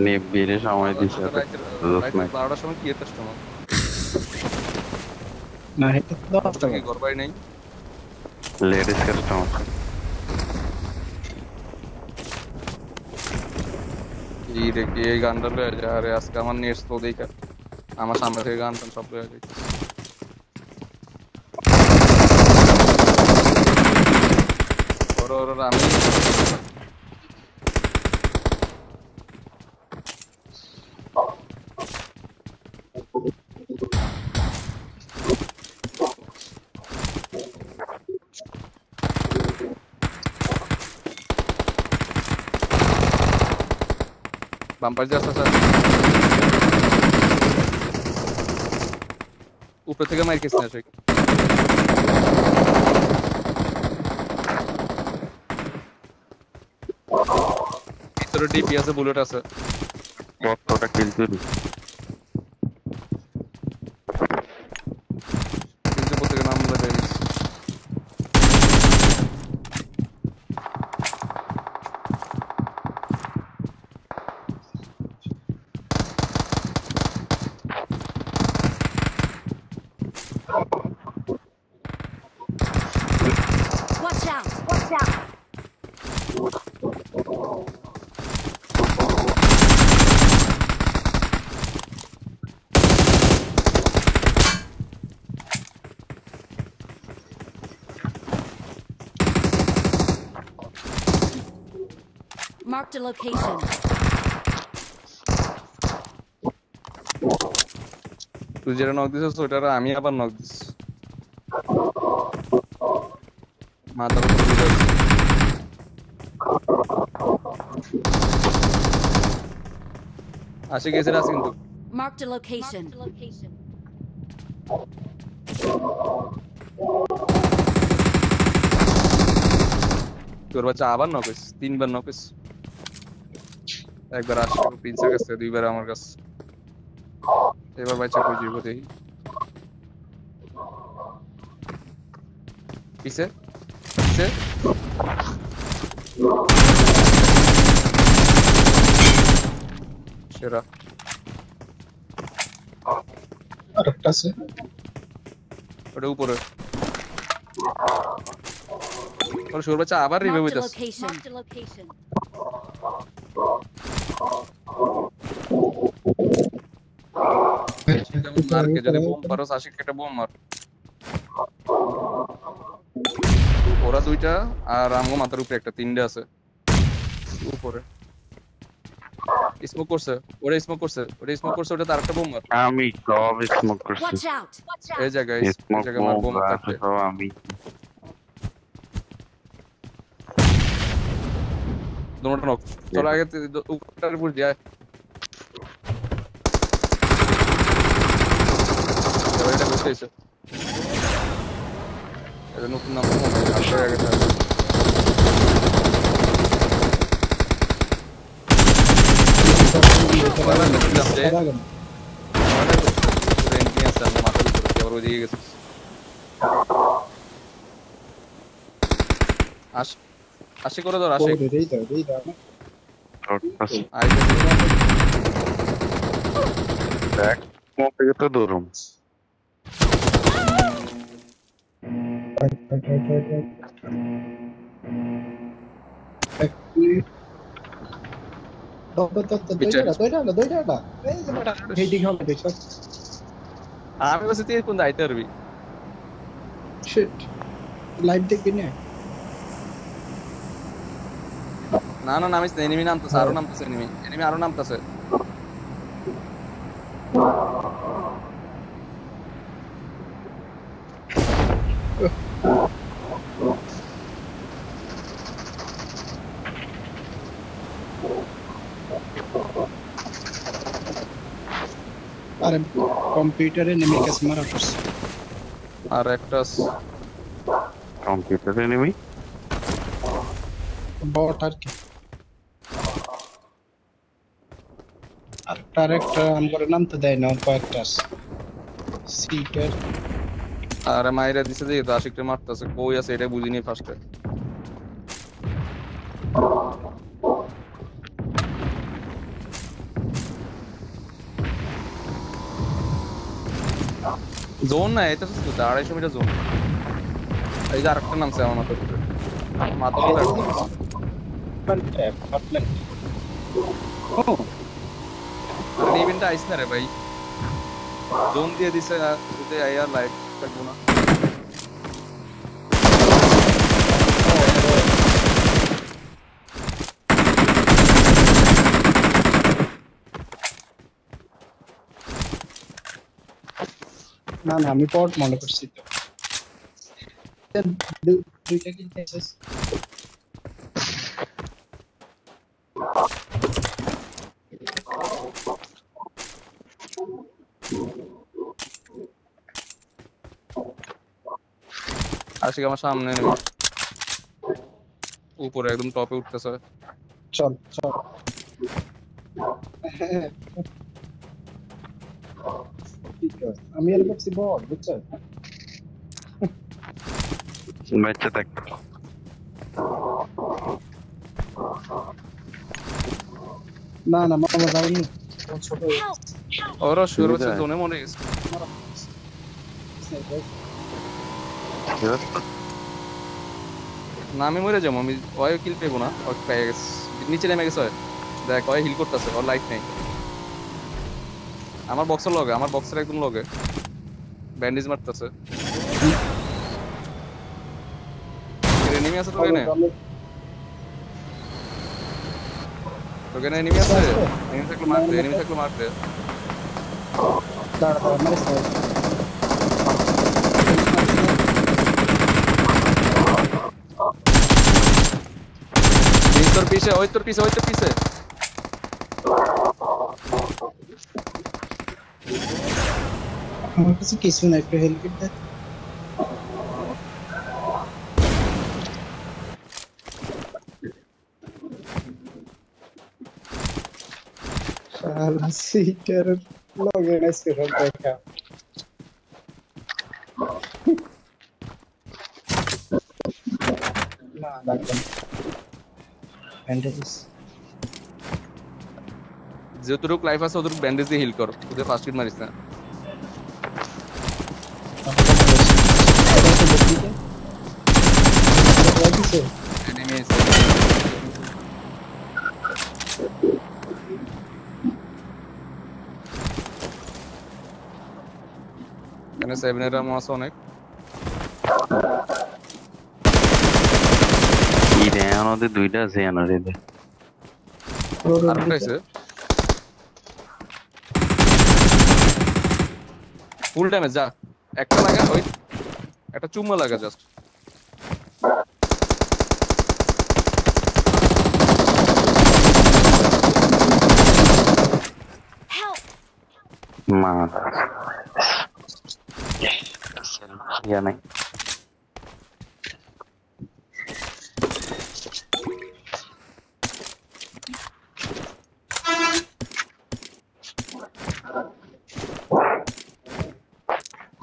নিবিড়ে সময় দিছে তো রাইতের দোস্ত রাইতের নাই 12টার সময় কি এত সময়? না এটা তো অবস্থা কি বাস্তব। ঘর বাড়ি নেই? লেডিস কাস্টমার কি রে কি এই গানটা লয়ে যায়? আরে আজকে আমার নেট স্লো দেখা আমার সামনে থেকে গান টান সব লয়ে যাইতেছে। ওর আমি বাম্পার যে আসতেছে উপরে থেকে মার খেয়েছে না সে। ভিতরে ডিপি আছে, বুলেট আছে। কতটা কিল চুরি 300 থেকে নাম লেগে গেছে। Watch out! Watch out! Marked a location. তুই যেটা নক দিছিস ওইটার আমি আবার নক দিছি। মাথার উপর দিয়ে যাচ্ছে। আসে গেছে আছে কিন্তু Marked a location. তোর বাচ্চা আবার নক হয়েছে, 3বার নক হয়েছে। একবার আসে প্রিন্সের কাছে, 2বার আমার কাছে। এবার বাচ্চা কই যাবো দেখি। পিছে পিছে সেরা আরেকটা আছে। ওটা উপরে। ওর শোর বাচ্চা আবার রিভাইভ Marked a হইতাছে। location. মারকে যদি বোম পারোস আশিক একটা বোম মার। ওরা 2টা আর আমগো মাথার উপরে একটা, 3টে আছে উপরে। স্মোক করছে, ওটা স্মোক করছে, ওটা তার একটা বোম মার। আমি সব স্মোক করছি Watch out! এই জায়গায় স্মোক মার মুভ বোম থাকতে। সব আমি দুটোটা নক। চল আগে উপরটার উপর যায়। এবার এটা করতে এসে এটা নতুন নাম আসলে আগে থাকে। আশি করে ধর আশি দেখ স্মোক থেকে তো দূরম আমি বলছি তুই কোন যাইতে পারবি। লাইভ দেখবি না? না না নামিস না, এনিমি নামতেছে, আরো নামতেছে এনিমি আরো নামতেছে। আরে কম্পিউটারে নেমে গেছে মারা পড়ছে। আর একটা কম্পিউটার এনিমি বট আর কি। আর তার একটা আমার নাম তো দেয় না, কয়েকটা আছে সিটার। আরে মাইরা দিছে যে তো আশিকটা মারতেছে, কই আছে এটা বুঝিনি ফার্স্টে। জোন না, এটা তো 250 মিটার জোন। এই যে আরেকটা নামছে আমার মাথার উপরে, মাথার উপরে ও আরে ইভেন্টটা আইস না রে ভাই, জোন দিয়ে দিছে যদি আইয়ার লাইভ থাকবো না। না না, আমি পট মনে করছি তো। দুইটা কিল খেয়েছিস? আশিক আমার সামনে নেমে উপরে একদম টপে উঠতেছে। চল চল। ঠিক আছে, আমি আর করছি বট, বুঝছো? বাচ্চা থাক। না না, মামা যাইনি, ছোট Help! ওরা শুরু চলে হচ্ছে যায়। জোনে মনে গেছে। না আমি মরে যাবো, আমি ওই কিল পেবো না, ওই পেয়ে গেছে, নিচে নেমে গেছে ওই। দেখ ওই হিল করতেছে, ওর লাইট নেই। আমার বক্সের লগে, আমার বক্সের একদম লগে ব্যান্ডেজ মারতেছে। এনিমি আছে তো এখানে, ওখানে এনিমি আছে। এনিমি থাকলে মারতে, এনিমি থাকলে মারতে। দাঁড়া দাঁড়া, মারিস না। এই তোর পিছে, ওই তোর পিছে, ওই তোর পিছে। আমার কাছে কিছু না, একটু হেল্প দে। শালা সিটার লগে এসে সব দেখা। না লাগবে না, ব্যান্ডেজেস। যতটুকু লাইফ আছে অতটুকু ব্যান্ডেজ দিয়ে হিল কর, ওদের ফার্স্ট হিট মারিস না। এনিমি আছে এখানে, 7 এর আমো আছে অনেক। ই রে আমাদের দুইটা আছে এনারে দে। আরেকটা আছে ফুল ড্যামেজ, যা একটা লাগা, ওই একটা চুম্মা লাগা জাস্ট। Help! মা ইয়া নাই।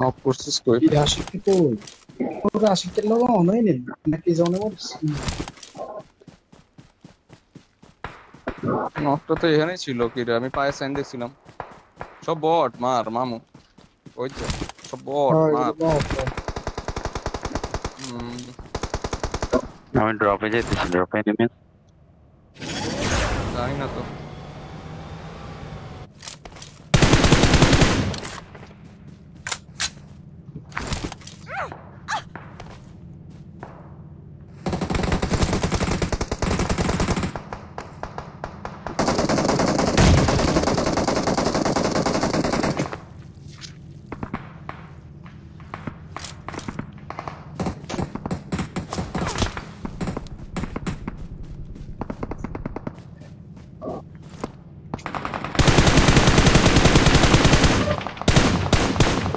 নক করছিস কই? কি আশিক তো ওর আশিকের লগে অন হয়নি নাকি জনে মরছি? নকটা তো এখানেই ছিল কি রে, আমি পায়ে সাইন দেখছিলাম। সব বট, মার মামু, ওই যে সব বট মার। আমি ড্রপে যাইতেছি, ড্রপে নেমে জানি না তো।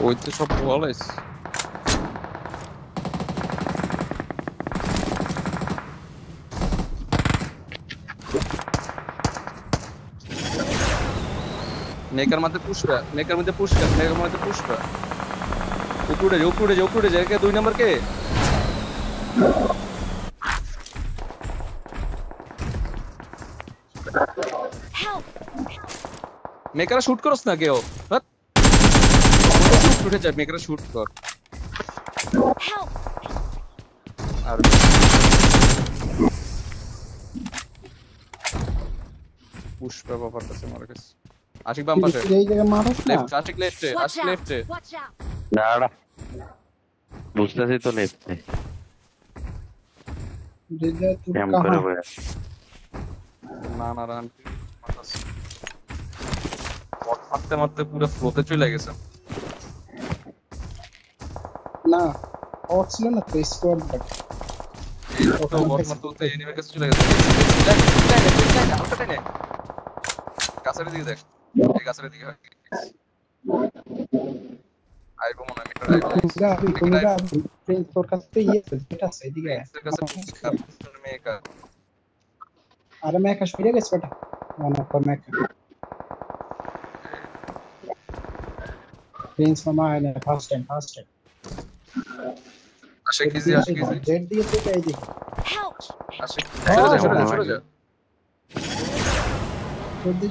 ওই তো সব ওয়ালাইস। নেকার মধ্যে পুষ্পা, নেকার মধ্যে পুষ্পা, নেকার মধ্যে পুষ্পা। উপরে যা, উপরে যা, উপরে যা। কে 2 নাম্বার কে? Help! মেকারা শুট করছ না কেউ? হাত শুট উঠে যা মেকরে শুট কর Help! আর পুষ্পা বাবার কাছে মারা গেছে আশিক বাম পাশে এই জায়গায় মারাস না লেফট আশিক লেফটে Watch আশিক out! লেফটে Watch out! দাঁড়া বুঝতেছি তো লেফটে রেজা তুই ক্যাম্প কাহা করে বয়া না না রান মারতাছে বট মারতে মারতে পুরো ফ্লোতে চলে গেছে না আউট ছিল না তো স্কোয়াড ব্যাক এই তো বট মারতে মারতে এনিমির কাছে চলে গেছে হালকা টাইনে গাছের দিকে দেখ এই গাছের দিকে আইবো মনে মিটার আইবো তুমি প্রিন্স তোর কাছে ইয়ে যেটা আছে এদিকে এর কাছে মেকা আরে मैं आकाश फिर गए बेटा वन पर मैं प्रिंस मामा है ना फास्ट टाइम আশিক ইজি जेड दिए तो क्या दी Help! আশিক हाँ, চলে যা जल्दी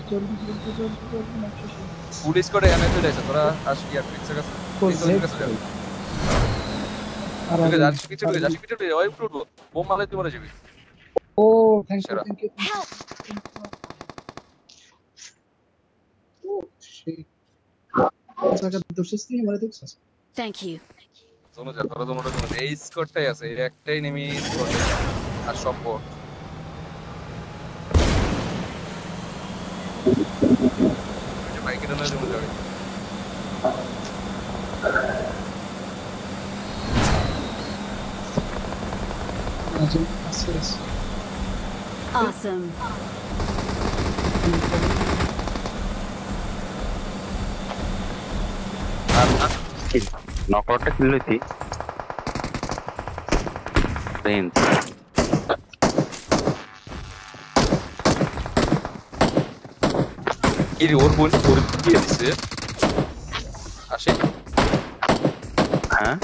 পুলিশ করে এনে চলে এসে তোরা আশিক আর প্রিন্সের কাছে প্রিন্সের কাছে যা अरे আশিক কিছু ওই উঠবো বোম মারলে তুই মরে যাবি oh thank you Help! Thank you. শোনো যা তোরা তোমরা এই স্কোরটাই আছে এই একটাই নেমি স্কোর আর সব বট যে বাইকের না জমে যাবে Awesome. নকআউটটা কিল হইছি প্রিন্স এই ওর বোন ওর কি দিছে আশিক হ্যাঁ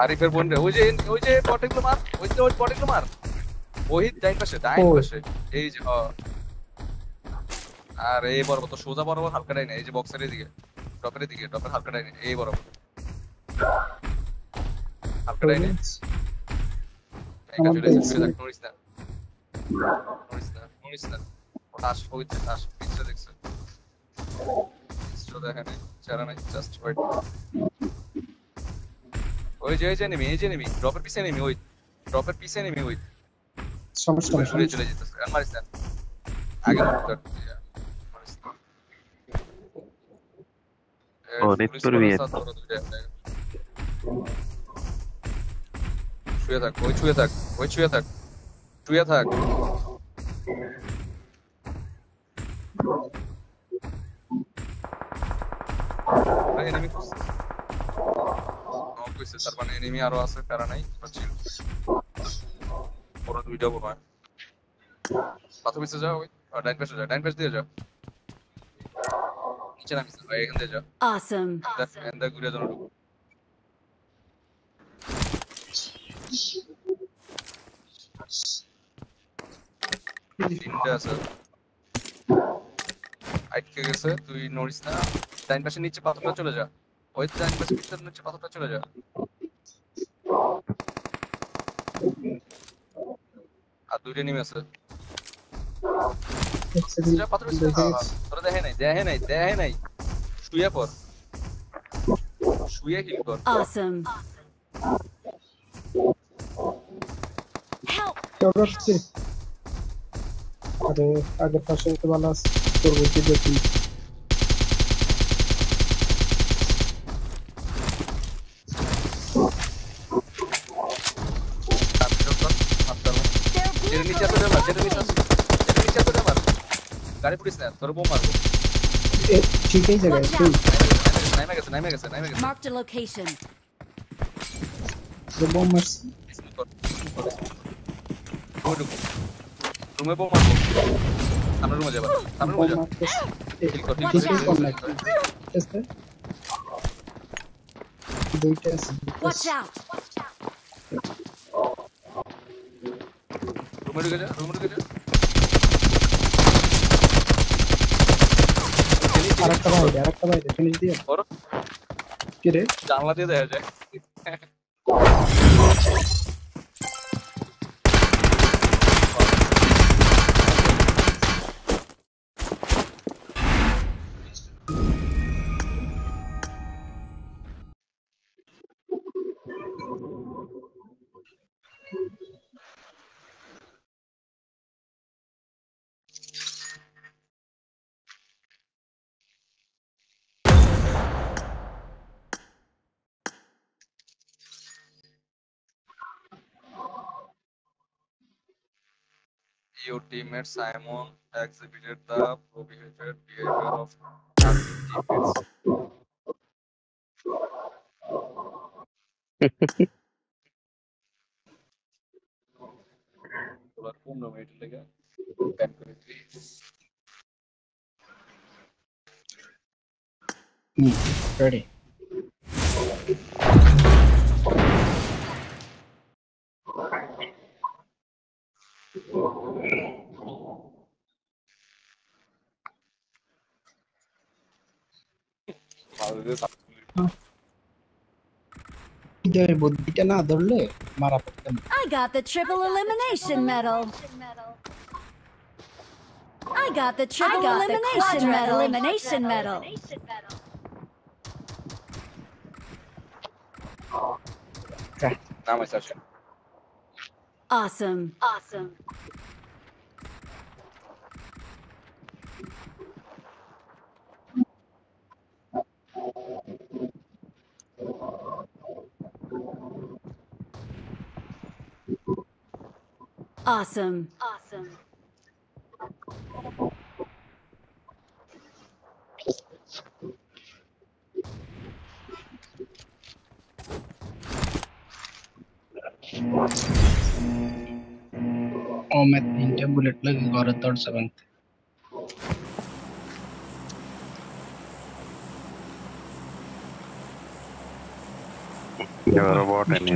আরিফের বোন রে ওই যে পটেগুলো মার ওই পটেগুলো মার ওই ডাইন পাশে এই যে আর এই বরাবর তো সোজা বরাবর হালকা ডাইনে এই যে বক্সের দিকে টপের হালকা ডাইনে এই বরাবর হালকা ডাইনে নড়িস না আস হইছে আস পিছনে দেখছ পিছনে দেখেন চারা নাই জাস্ট ওয়েট ওই যে নেমি ড্রপের পিছে নেমি ওই সমস্যা ঘুরে চলে যেতেছে আর মারিস না আগে মারতে ও রিপোর্ট বিয়ে শুয়ে থাক এনিমি কইছে তার মানে এনিমি আরো আছে প্যারা নাই পাচ্ছি ওরা দুইটা বোমা পাথর পিছে যাও ওই ডাইন পাশে দিয়ে যাও নিচে নামিস ভাই এখান দিয়ে যাও Awesome. এন্ডা ঘুরে যাও তিনটা আছে আটকে গেছে তুই নড়িস না ডাইন পাশে নিচে পাথরটা চলে যা ওই ডাইন পাশে নিচে পাথরটা চলে যা আর দুইটা নেমে আছে যা পাথর তোরা দেখে নাই শুয়ে পর শুয়ে হিল কর Awesome. Help! अरे आगे पास तो वाला तो वो देखी যেটা নিচে আছে গাড়ি পুলিশ না তোর বোম মারবো ठीक है जगह Watch है out! নাইমা গেছে Marked a location. जो बॉम्बर्स রুমে বোম মারবো সামনে রুমে যাবা ঠিক কর कैसे दुईटा Watch out! রুমে ঢুকে যা আরেকটা বাইরে ফিনিশ দিয়ে ওর কি রে জানলা দিয়ে দেখা যায় Your teammate Simon exhibited the prohibited behavior of touching teammates. তোরা কোন মিনিট লেগে ব্যাক করে দিস রেডি ইদারে বুদ্ধিটা না ধরলে মারা পড়তাম I got the triple elimination medal. I got the triple elimination medal. নাম আছে আসলে Awesome. Awesome. ও মে তিনটে বুলেট লাগে ঘরে দরজা ভাঙতে এবার বট এনে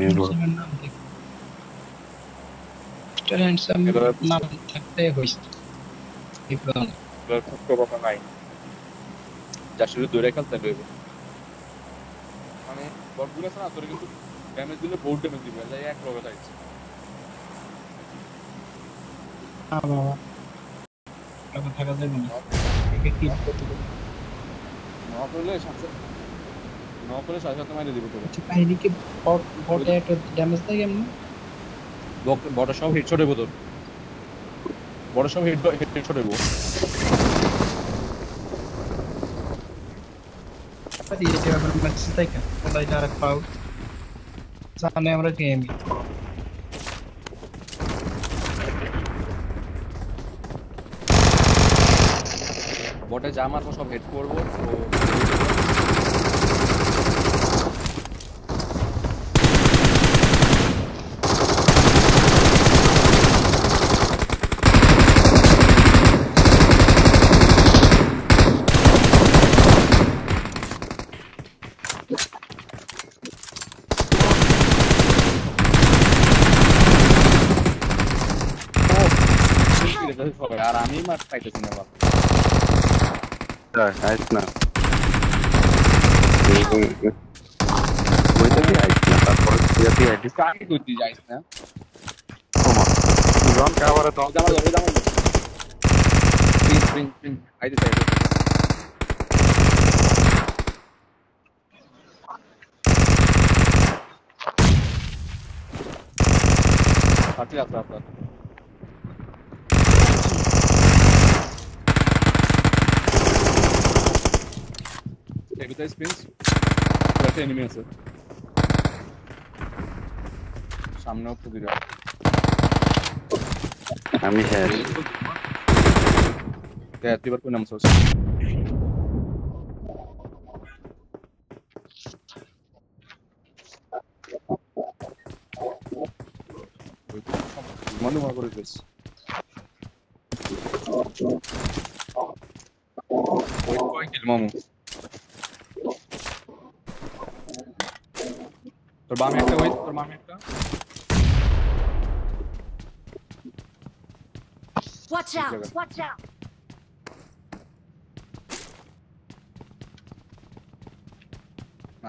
নাম থাকতে হইছে কথা নাই যা শুধু দৌড়ে খেলতে রইব মানে বটগুলো আছে না তোর কিন্তু ড্যামেজ দিলে বহুত ড্যামেজ দিবে যাই এক রবে চাইছে বাবা লাগা থাকা যাবে না একে কি করতে নকলে সাথে সাথে মাইরে দিব তোকে আচ্ছা কাহিনী কি বটে একটা ড্যামেজ দেয় কেমন বড় সব হেডশট হইব তোর বড় সব হেডশট হইব আরে এটা আবার ম্যাচ তাই কেন ওলাই আর পাও জানে আমরা গেম বটে যা মারবো সব হেড করবো তো আর আমি মার পাইতেছি না বাবা আইস না ওইটাই আইস না তারপর তুই আইস কাকে করতে যাইস না জন কাভারে তো জামা প্রিন্ট আইতে চাই পার্টি আপনার Everything spins. That's enemy আছে সামনে অপু দিরা আমি হ্যাঁ তুই কোন নাম সোস মনে মনে করে দিস ওই কই কিল মামু তোর বামে একটা ওই তোর বামে একটা Watch out.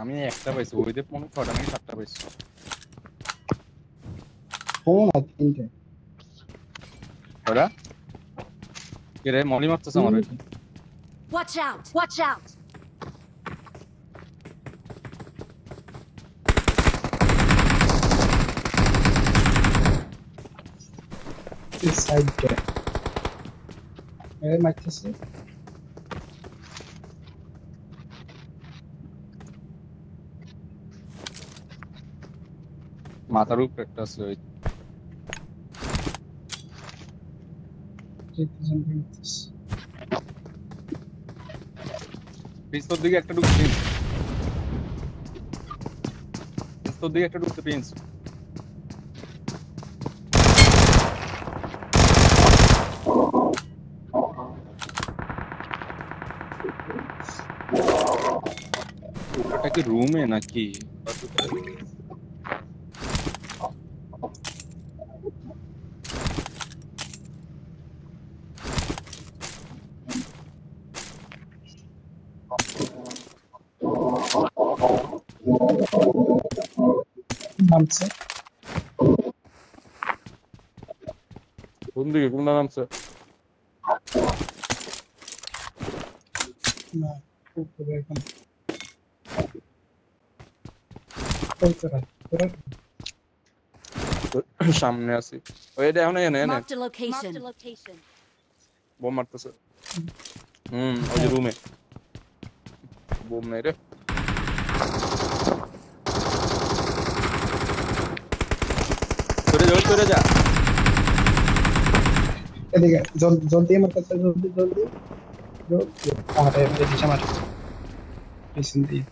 আমি একটা পাইছি, ওইদের মনে হয় 6টা নাকি 7টা পাইছি। ফোন আর তিনটে ওরা কে রে মলি মারতেছে আমারে। Watch out! Watch out! এই সাইডে এই মারতেছে মাথার উপরে একটা আছে ওই যেতেছেন মারতেছে পিস্তল দিকে একটা ঢুকছে, পিস্তল দিকে একটা ঢুকছে প্রিন্স। ওটা কি রুমে নাকি? নামছে কোন দিকে, কোন নামছে? না উপরে এখন কই তোরা তোরা সামনে আছি। ওই এটা এখন এনে এনে Marked a location. বোম মারতেছে। ওই যে রুমে বোম নাই রে। চলে যা। এদিকে জলদি আমার কাছে জলদি জলদি জলদি আরে এদিকে আমার পিছন দিয়ে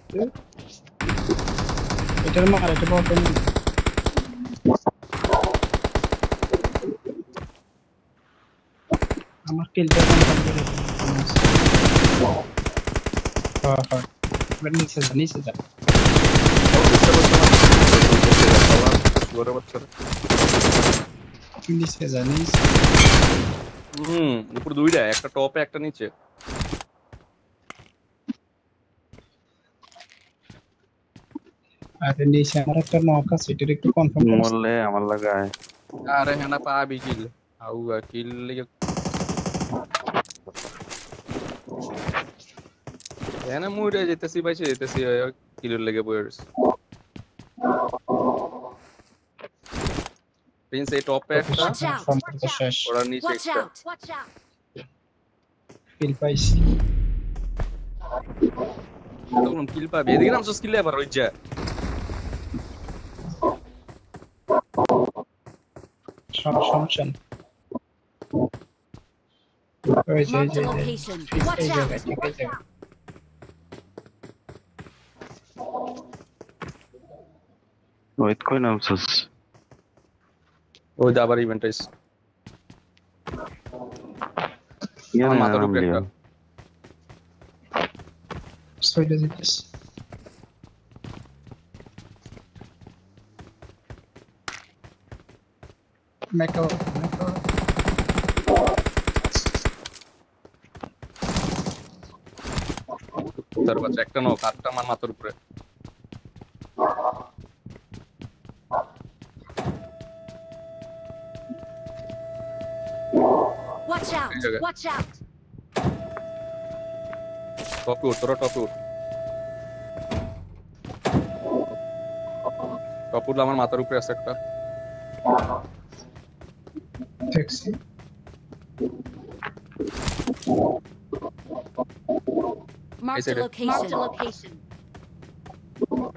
এটার মার এটা বড় আমার কিলটা কনফার্ম করে হ্যাঁ নিচে যা নিচে যা নিচে উপর দুইটা, একটা টপে একটা নিচে। আরে নিচে আমার একটা নক আছে এটা একটু কনফার্ম করো মরলে আমার লাগায় আরে হ্যাঁ না পাবি কিল আউগা কিল লেগে এনে মুইরে যেতেছি বাইছে যেতেছি কিলের লেগে বইরস প্রিন্স এই টপে একটা Watch out! সম্পর্ক শেষ ওরা নিচে Watch একটা out! Watch out! কিল পাইছি তখন কিল পাবি এদিকে নাম স্কিল আবার ওই যা সমস্যা নেই ওই যে Marked a location. Watch out! ঠিক আছে ওয়েট কই নামছস ওই যে আবার ইভেন্ট আইছে ইয়া আমার না মাথার উপরে একটা সইলে যেতেছি মেকাও তার বাচ্চা একটা নক আটটা আমার মাথার উপরে Watch out! Okay. Watch out! টপে উঠ তোরা টপে উঠ টপ উঠলে আমার মাথার উপরে আছে একটা taxi Marked a location.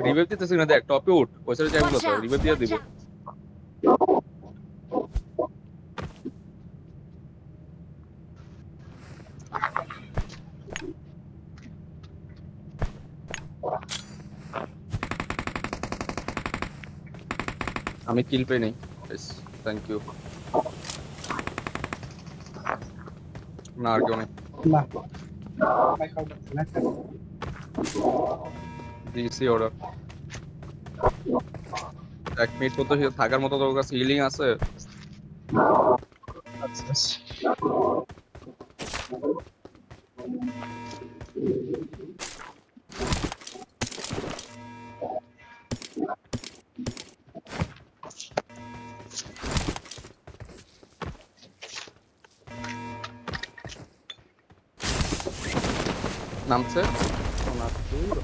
Revive দিতেছি না দেখ টপে উঠ ওই সাইডে যাবি Watch কত out! রিভাইভ দিয়ে Watch দিব out! আমি কিল পেয়ে নেই থ্যাংক ইউ না আর কেউ নেই না মেকাও না দিয়েছি অর্ডার 1 মিনিট মতো থাকার মতো তোর কাছে হিলিং আছে আচ্ছা নামছে না দূর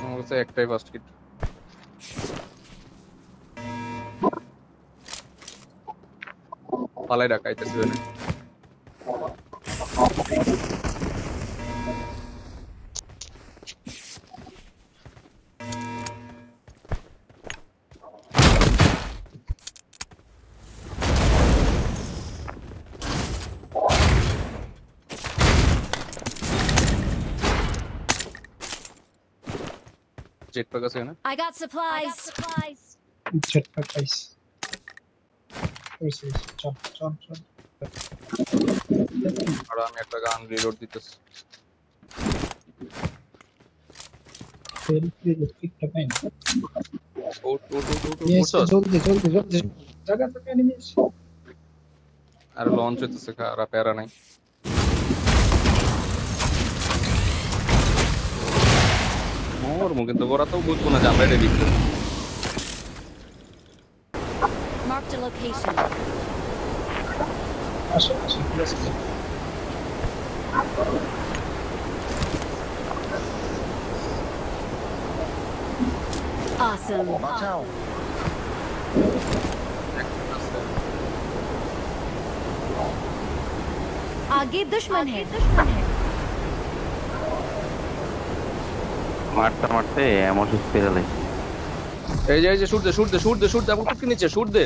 আমার কাছে একটাই ফার্স্ট কিট পালাই ডাকাইতেছে ওখানে jetpack আছে না I got supplies. jetpack পাইছি চল চল চল আর আমি একটা গান রিলোড দিতেছি ঠিকটা পাই না ওট Yes, জলদি জায়গা থেকে এনিমিস আর লঞ্চ হইতেছে খারাপ প্যারা নাই মোর মুখে তো ওরা তো বুঝবো না যে আমরা এটা দিচ্ছি Marked a location. আসো প্লাস Awesome. Watch out. आगे दुश्मन है. মারতে এমন সুস্থির লাগে এই যে শুট দে আপু টুকি নিচে শুট দে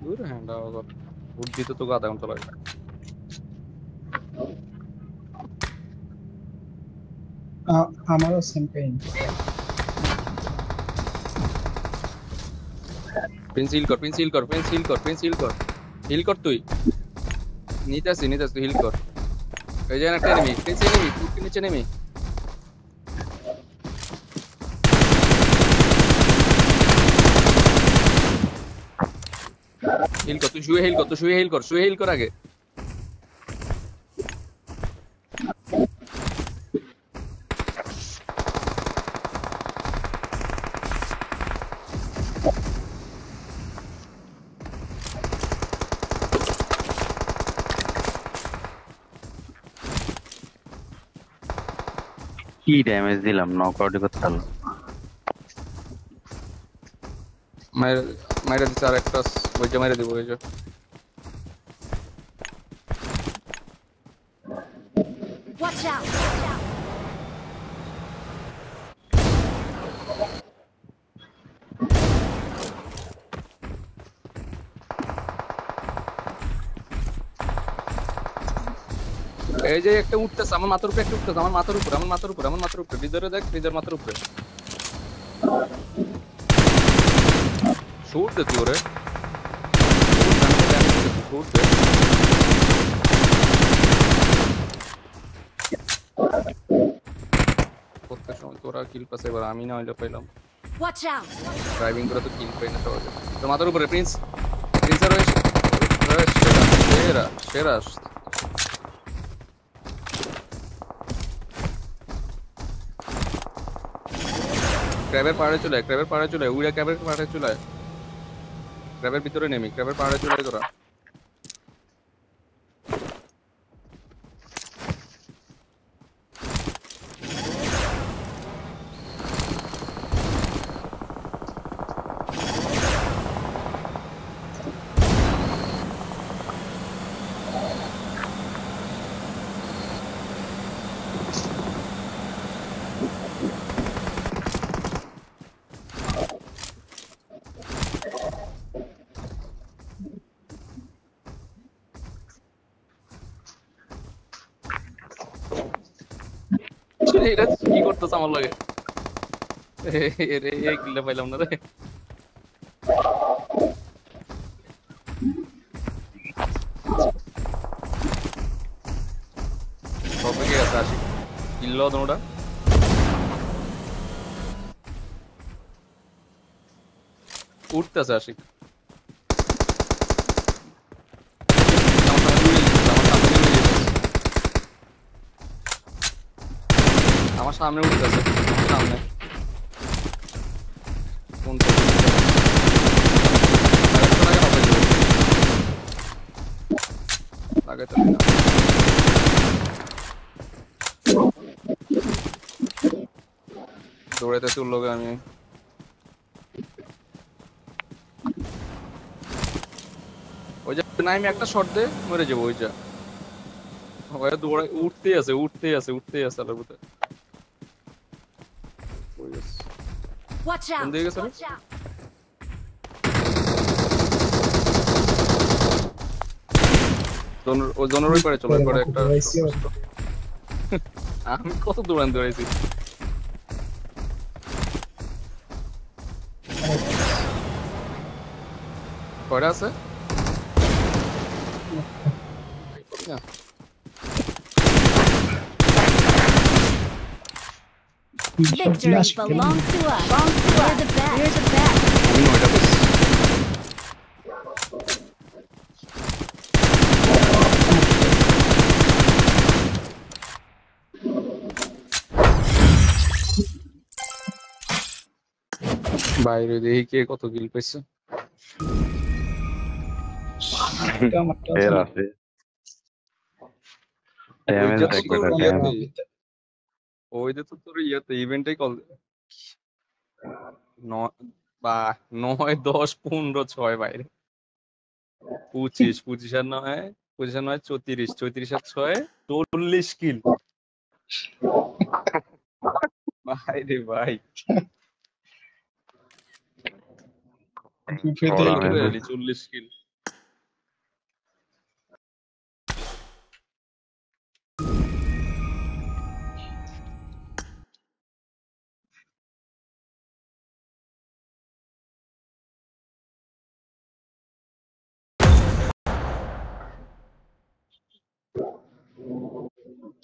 দূর হ্যান্ড আওয়ার উঠ দিতে তো আধা ঘন্টা লাগবে আমারও সেম পেইন পেন্সিল কর হিল কর তুই নিতাস তুই হিল কর এই যে একটা এনিমি টুকি নিচে নেমি হিল কর তুই শুয়ে হিল কর আগে কি ড্যামেজ দিলাম নকআউট করতে পারলো মাইরা দিচ্ছে আর একটা ওইটা মাইরা দিব ওই যে Watch out. এই যে একটা উঠতেছে আমার মাথার উপরে একটা উঠতেছে আমার মাথার উপরে ভিতরে দেখ ভিতর মাথার উপরে শুট দে তুই ওরে শুট দে করতে সময় তোরা কিল পাস এবার আমি না হইলে পাইলাম Watch out. ড্রাইভিং করে তো কিল পাই না সহজে তো মাথার উপরে প্রিন্স আর সেরা ক্র্যাবের পাহাড়ে চলে উড়ে ক্র্যাবের পাহাড়ে চলে ক্র্যাবের ভিতরে নেমি ক্র্যাবের পাহাড়ে চলে তোরা এটা কি করতেছ আমার লাগে রে এই কিলে পাইলাম না রে কবে কে আছে আসি কিল্লো তোমরা উঠতেছে আসি আমার সামনে উঠতেছে, আমার সামনে কোনটা লাগাইতে হবে না। দৌড়াইতেছি ওর লগে আমি। ওই যে নাইমে একটা শট দে, মরে যাবো। ওই যা ওই দৌড়াই, উঠতেই আছে আলোর ভিতরে। ওই গেছে। Watch কোন out! দিকে গেছে রে? ও জোনের ওই পারে চলো, ওই পারে একটা। আমি কত দৌড়াইছি। কয়টা আছে? না। Victory belongs to us. We're the best. We're the best. আমি 9টা পেয়েছি। বাইরে দেখি কে কত কিল পেয়েছে। এর আছে ড্যামেজ ওইটা তো দেখবে তোর না ইয়েতে, ড্যামেজ ওইটা তো তোর ইয়েতে ইভেন্টেই কল 9 10 15 6 বাইরে 25 আর 9 34 34 আর 6 40 কিল বাইরে ভাই। ওরা করে হয়েছে। এলি 40 কিল।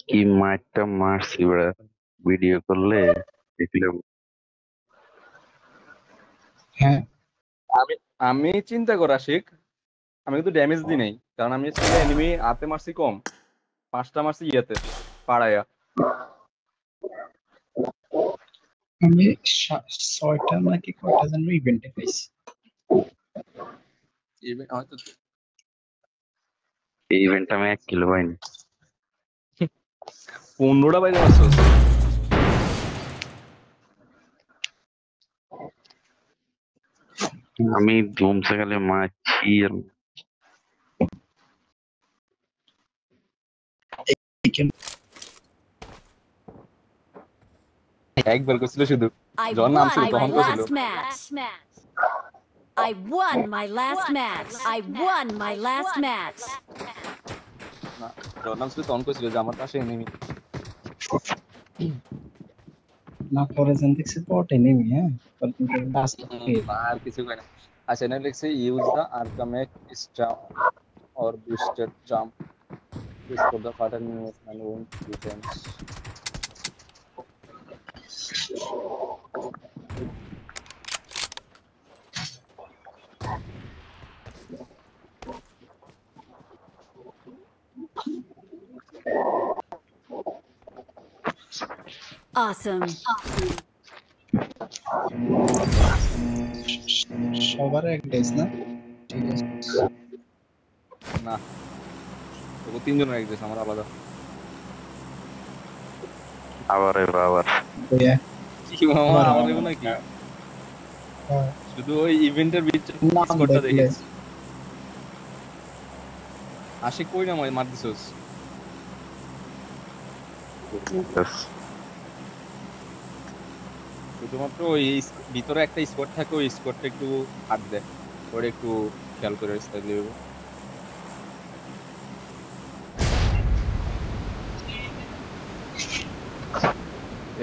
কি মারটা মারছি ওরা ভিডিও করলে দেখলাম। হ্যাঁ আমি আমি চিন্তা করা শিখ, আমি কিন্তু ড্যামেজ দিই নাই, কারণ আমি এনিমি হাতে মারছি কম, 5টা মারছি ইয়েতে পাড়ায়া। আমি 6টা নাকি কয়টা যেন ইভেন্টে পাইছি। হয়তো এই ইভেন্ট আমি 1 কিলো পাইনি। 15টা বাইরে মারছো। আমি ধুমসে খালি মারছি আর একবার করছিল শুধু, I যখন won নামছিল my তখন করছিল। last match. I won my last match. I won my last match. না, যখন নামছিল তখন করছিল যে আমার পাশে এনিমি। না পরে যেন দেখছি বট এনিমি। হ্যাঁ লাস্ট আর কিছু কয় না। আচ্ছা এখানে লিখছে ইউজ দা আর্কামেক স্টাম or boosted jump is for the fatal enemies and wound defense. Awesome. সবার এক ডেজ না? ঠিক আছে না, তবু 3 জনের এক আমার আলাদা। আবার আবার ইয়া কি মামা আমার দেব নাকি? শুধু ওই ইভেন্টের ভিতরে নাম স্কোরটা দেখলে দেখেছি। আশিক কই না মার দিছস? শুধুমাত্র ওই ভিতরে একটা স্কোর থাকে, ওই স্কোরটা একটু হাত দেয়, ওটা একটু খেয়াল করে স্টাইল দিবে।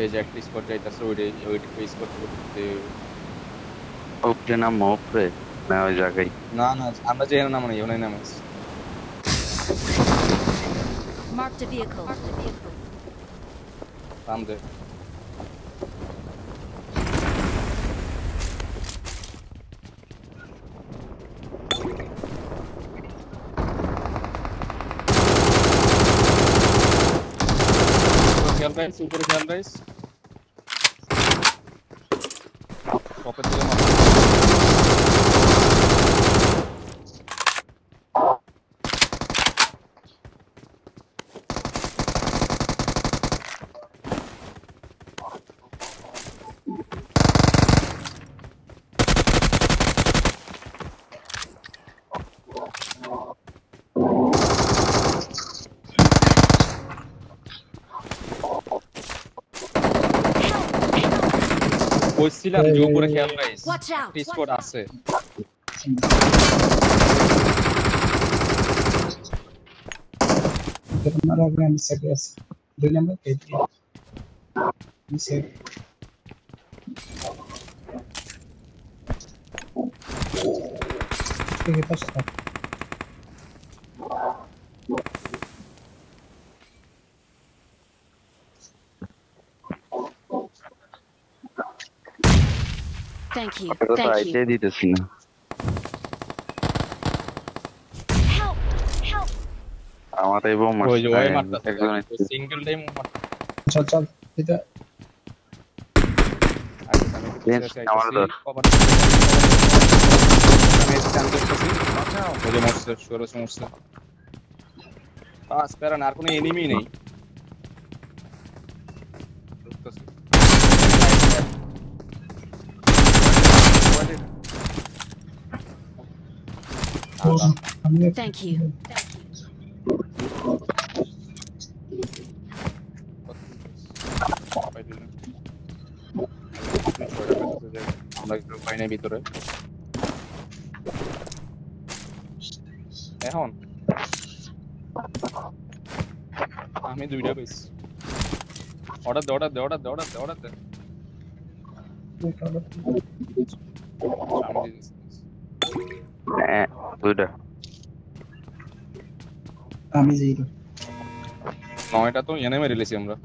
এই যে একটা স্কোর যাইতাছে, ওইটা স্কোর করতে। উপরে নাম উপরে না ওই জায়গায়। না না, আমরা যেখানে নাম নাই ওখানে নামাই। Marked a vehicle. নাম দে। খেয়াল গাইস, উপরে খেয়াল গাইস। টপের দিকে মারো। বলছিলাম যে উপরে খেয়াল গাইস। Watch out! স্কোয়াড আছে। মারা আগে আমি সাইডে আছি 2 নাম্বার পেয়েছি নিচে থেকে পাঁচটা Thank you. ওটা তো Thank আইতে you. দিতেছি না। Help! Help! আমার এই বোম ওই যে ওই মারছে মারতাছে একজন সিঙ্গেল টাইম চল চল এটা আমার ধর। ওই যে মরছে সুরজ মরছে পাস প্যারা আর কোনো এনিমি নেই আমি Thank you. আমরা একটু পাইনি ভিতরে এখন আমি দুইটা পেয়েছি অর্ডার দে অর্ডার দে অর্ডার দে অর্ডার দে অর্ডার দে আমি দিয়ে দিচ্ছি হ্যাঁ দুইটা। আমি জিরো 9টা তো এনে মেরে লেছি আমরা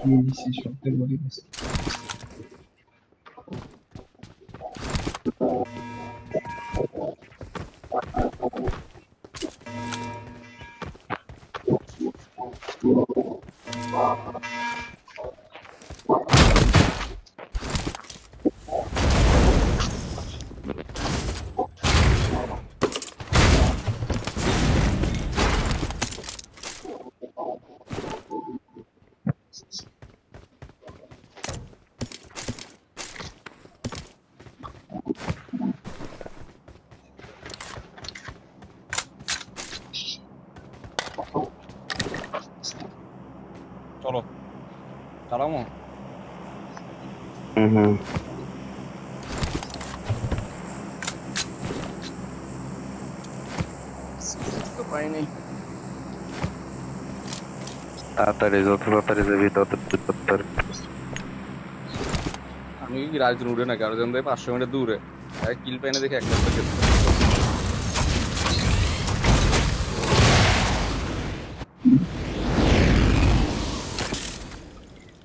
কি নিছি শব্দ বলি গেছে চলো চালামো হুম তো পাইনি তাড়াতাড়ি যত তাড়াতাড়ি যাবি তত তাড়াতাড়ি। আমি কি রাজধানী উঠে না কারো জানতে 500 মিটার দূরে কিল পাইনে দেখে একটা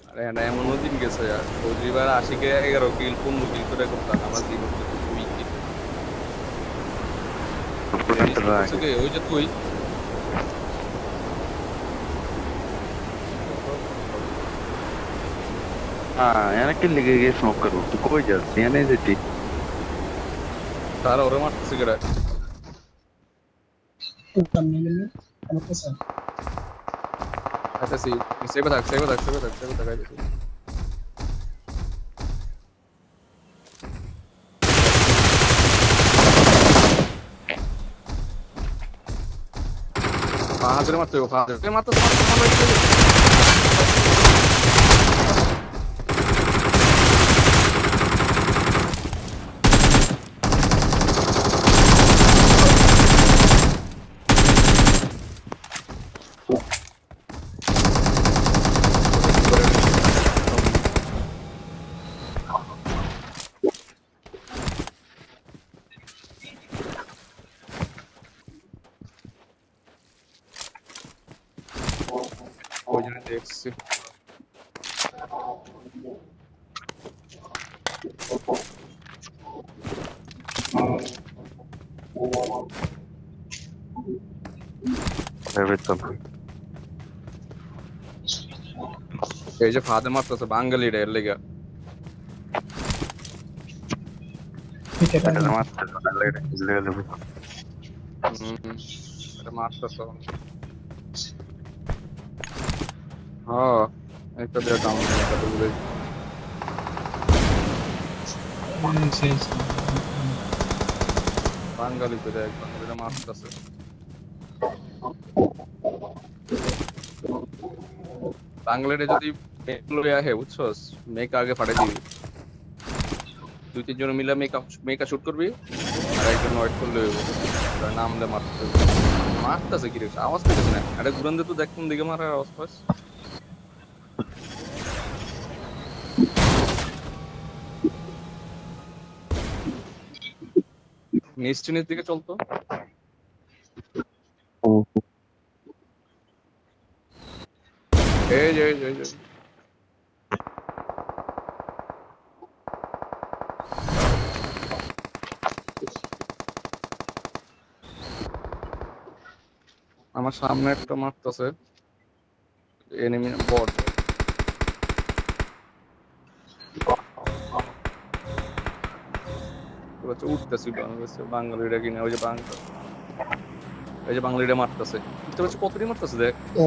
আরে না এমন দিন গেছে আর প্রতিবার 80 কে 11 কিল 15 কিল করে করতাম আমার দিন ওই যে তুই हाँ यार किल लेके गए स्मोक करो तो कोई जल्दी है नहीं देती। তারা ওরে মারতেছে কেরা সামনে গেলে আমাকে স্যার আচ্ছা সেভে থাক আইতেছি ফাহাদের মারতে হবে ফাহাদের মারতে জানি দেখছি ভেবে তো এই যে ফাদে মারতেছে বাঙালি রে এর লেগা ভিতরে এটা মারতে লাগে লেগে এটা মারতেছে হ্যাঁ একটা দিয়ে ডাউন এটা তো বলে বাঙালি তো দেখ বাঙালিরা মারতেছে বাঙালিরা যদি লয়ে আহে বুঝছস মেক আগে ফাটাই দিবি 2-3 জন মিলে মেকা শুট করবি আর একজন ওয়েট করলে হইব তার নামলে মারতেছে কি রে আওয়াজ পেতেছ না আরে গুরন্দে তো দেখ কোন দিকে মারার আওয়াজ পাস নিচ দিকে চলতো এই যে আমার সামনে একটা মারতেছে এনিমি বট উঠতেছি বাঙালিরা কিনা ওই যে বাঙালিরা মারতেছে বুঝতে পারছি কতটি মারতেছে দেখ ও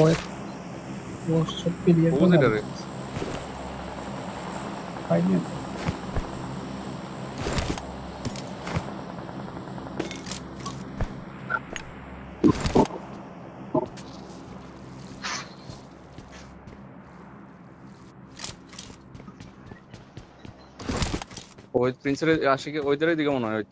ও সব ক্লিয়ার ও যেটা রে পাইনি ওই প্রিন্সের আশিকে ওইটারই দিকে মনে হয়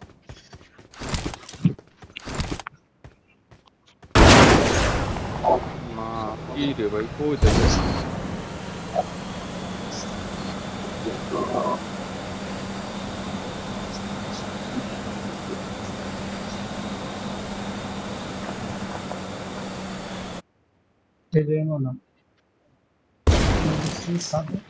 না কি রে ভাই কই থেকে Didn't know. This is something.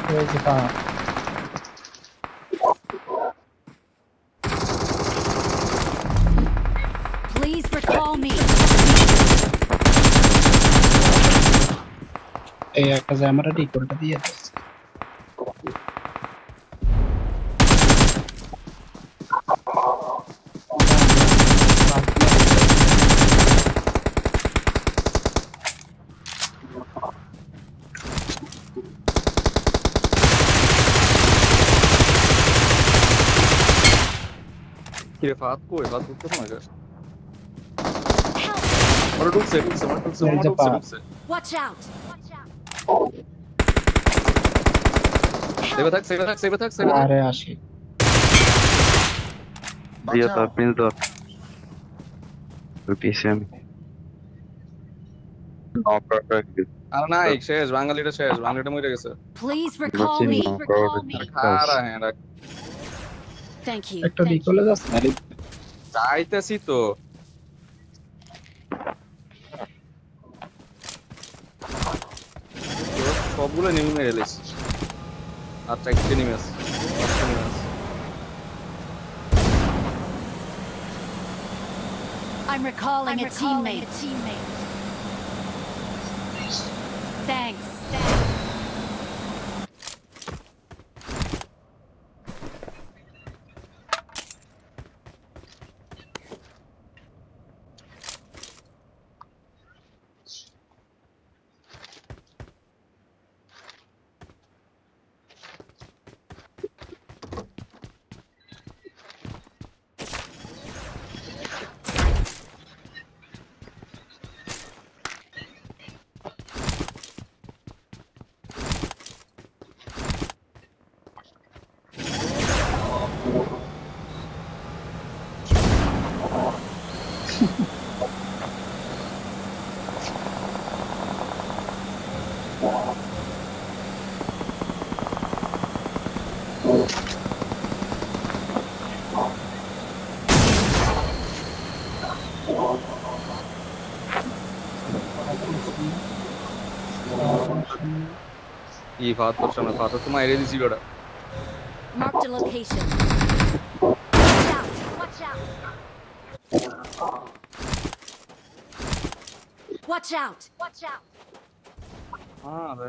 Where's the car? Please recall me. এই একটা জামাটা ঠিক করে দিয়ে দাও কি রে ফাত করতে না গা ওরা ঢুকছে Watch out. সেভে থাক আরে আসি দিয়ে তো প্রিন্স তো পিছে আমি আর না শেষ বাঙালিটা মরে গেছে Please recall me. খারা হ্যাঁ রাখ Thank you. একটা রিকলে যাচ্ছে না চাইতেছি তো সবগুলো নেমে মেরে এলিস আর চারটে নেমে আছে I'm recalling a teammate. Thanks. কি ফাহাদ সামনে ফাহাদ তো মাইরে দিছি ওটা Marked a location. Watch out! Watch out! Watch out! Watch out! আরে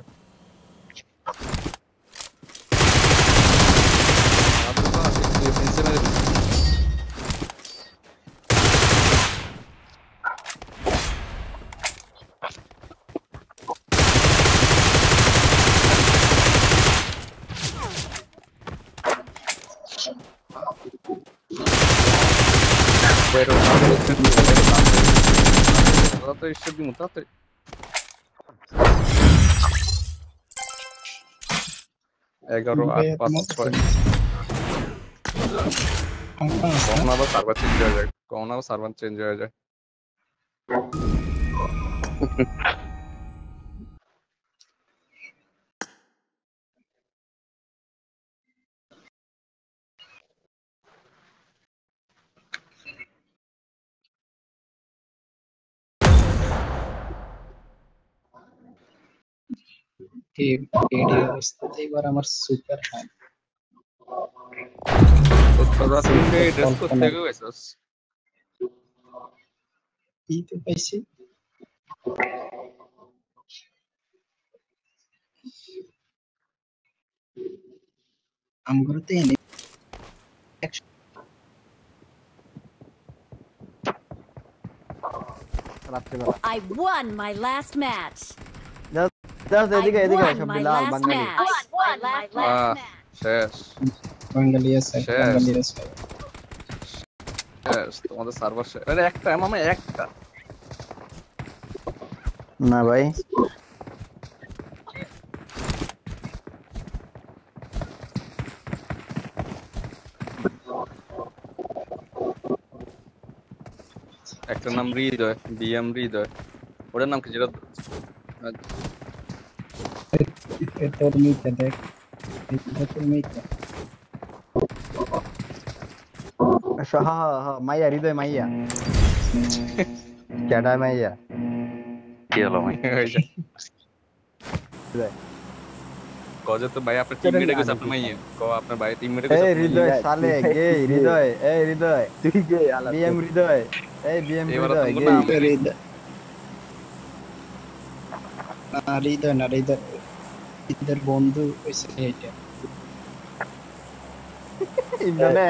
pero তাড়াতাড়ি স্টেপ দিমু তাড়াতাড়ি এগারো আট পাঁচ ছয় কখন আবার সার্ভার চেঞ্জ হয়ে যায় কখন আবার সার্ভার চেঞ্জ হয়ে যায় এডি অবস্থাতে এবার আমার সুপার হাই তো তোরা তিনটে ড্রেস করতে গেছিস কি তো পাইছি আমগুলোতে এনে I won my last match. এদিকে I এদিকে won সব my Lal last Bangali match. Won my last match. শেষ বাঙালিয়া সাইড শেষ। বাঙালিয়া সাইড শেষ তোমাদের সার্ভার শেষ আরে একটা মামা একটা না ভাই একটা নাম হৃদয় বিএম হৃদয় ওটার নাম কি যেটা তোর মিটে দেখ এটা তোর মিটে হ্যাঁ মাইয়া হৃদয় মাইয়া কেডা মাইয়া কি হলো ভাই? হৃদয় কজে তো ভাই আপনার টিমমেটে গেছে আপনার মাইয়া কো আপনার ভাই টিমমেটে এই গেছে হৃদয় সালে গে হৃদয় এই হৃদয় তুই গে আলাদা বিএম হৃদয় এই বিএম এবার হৃদয় তোমার গে নাম হৃদয় না হৃদয় না হৃদয় হৃদয়ের বন্ধু হইছে এইটা ইন্দ্রনে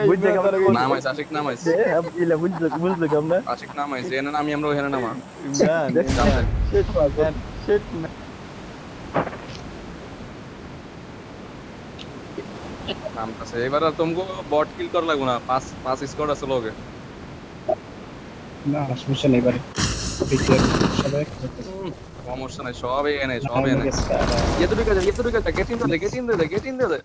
বুঝতে কেমন নাম আছে আশিক নাম আছে ইলা বুঝতে কেমন আশিক নাম আছে এনে নাম আমরা ওখানে নামা ইমরান শিট নাম আছে এবার আর तुमको বট কিল করা লাগবে না পাঁচ স্কোয়াড আছে লগে না সমস্যা নেই বারে সবাই সমস্যা নাই সব এনে ये तो ঢুকে যা get in they get in they get in দে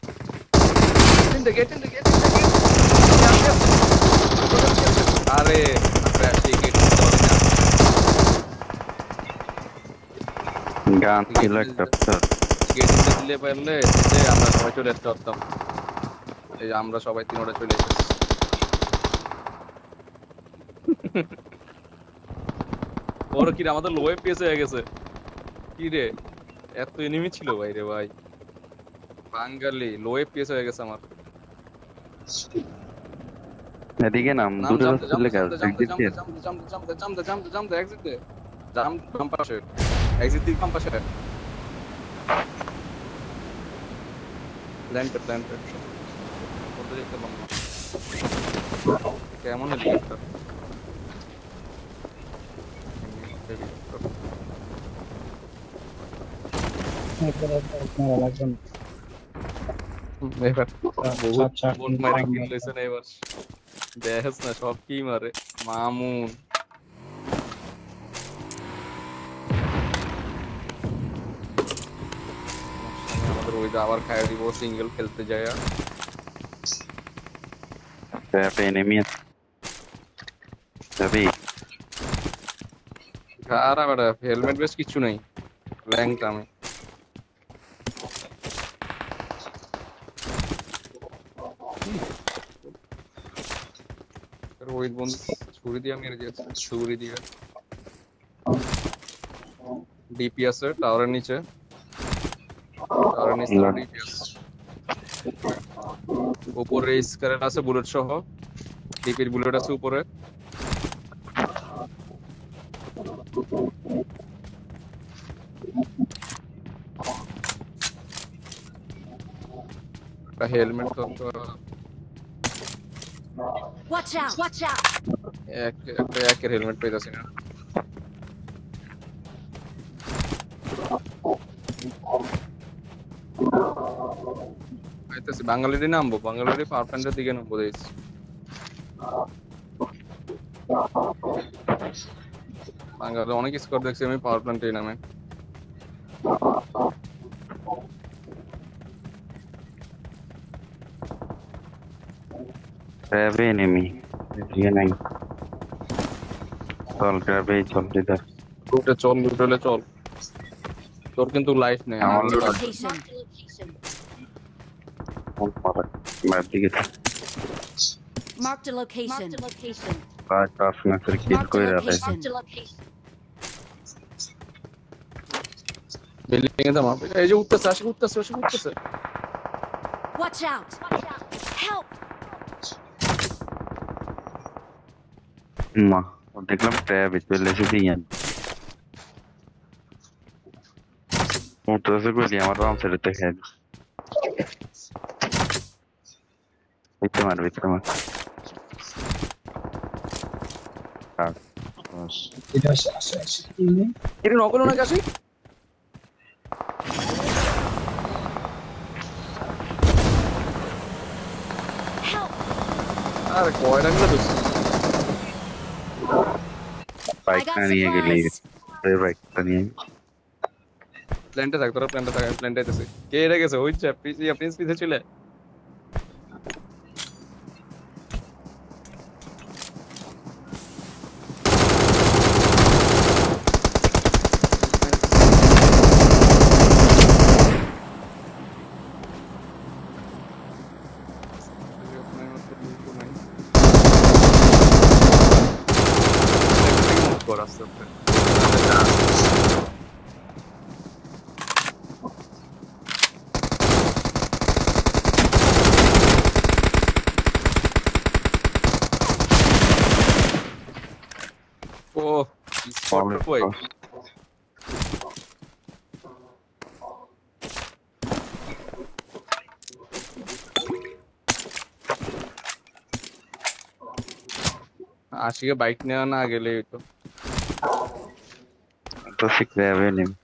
আরে ক্র্যাশ গেট গান ছিল একটা গেট দিলে পারলে যে আমরা সবাই চলে আসতে পারতাম এই যে আমরা সবাই তিনটা চলে এসেছি ওর কি রে, আমাদের লো এফপিএস হয়ে গেছে কি রে এত এনিমি ছিল ভাই রে ভাই বাঙালি লো এফপিএস হয়ে গেছে আমার এদিকে নাম নাম দূরে জানতে চলে গেল জামতে এক্সিট দে জাম বাম পাশে এক্সিট দিক বাম পাশে ল্যান্ড করতে দেখতে পাবো কেমন হেলিকপ্টার আপনারা লাগবেন এবার চার চার বোট মারে কিল লইছে না এবার দেখাস না সব কি মারে মামুন আমাদের ওই আবার খাইয়ে দিব সিঙ্গেল খেলতে যায় একটা এনিমি আছে যাবি কারা বড় হেলমেট বেশ কিছু নাই র্যাঙ্ক আমি রোহিত বন্ধু ছুরি দিয়ে মেরে দিয়েছে ছুরি দিয়ে ডিপি আছে টাওয়ারের নিচে ডিপি আছে উপরে স্কারের আছে বুলেট সহ ডিপির বুলেট আছে উপরে একটা হেলমেট তো Watch out! Watch out! একের হেলমেট পাইতাছি না পাইতাছি বাঙালিরই নামবো বাঙালিরই পাওয়ার প্ল্যান্টের দিকে নামবো দেখছি বাঙালি অনেক স্কোর দেখছি আমি পাওয়ার প্ল্যান্টেই নামে Grave enemy. ये नहीं चल grave चल इधर লুটে চল তোর কিন্তু লাইফ নেই আমার Marked a লুট location. कौन मारा मैं दिखे था Marked a location. आज पास में फिर किल Marked कोई a रहा है location. বিল্ডিং এ দাম এই যে উঠতেছে Watch out! Help! माँ और देखला टैब इस पे लेसे दी हैं तो से कोई नहीं हमारा आराम से रहते हैं इतने मार हाँ बस এটা আসে এর নকল না কাশি Help! আরে কয়টা মিলে তো I बाइक got ना नहीं है के लिए supplies. अरे बाइक तो नहीं है প্ল্যান্টে থাক তোরা প্ল্যান্টে আইতেছে কে এড়ে গেছে ওই যে প্রিন্স পিছে ছিল Oh, he's spot the boy. Ashiq bike ने ना आगे ले तो सीख रहे हैं नहीं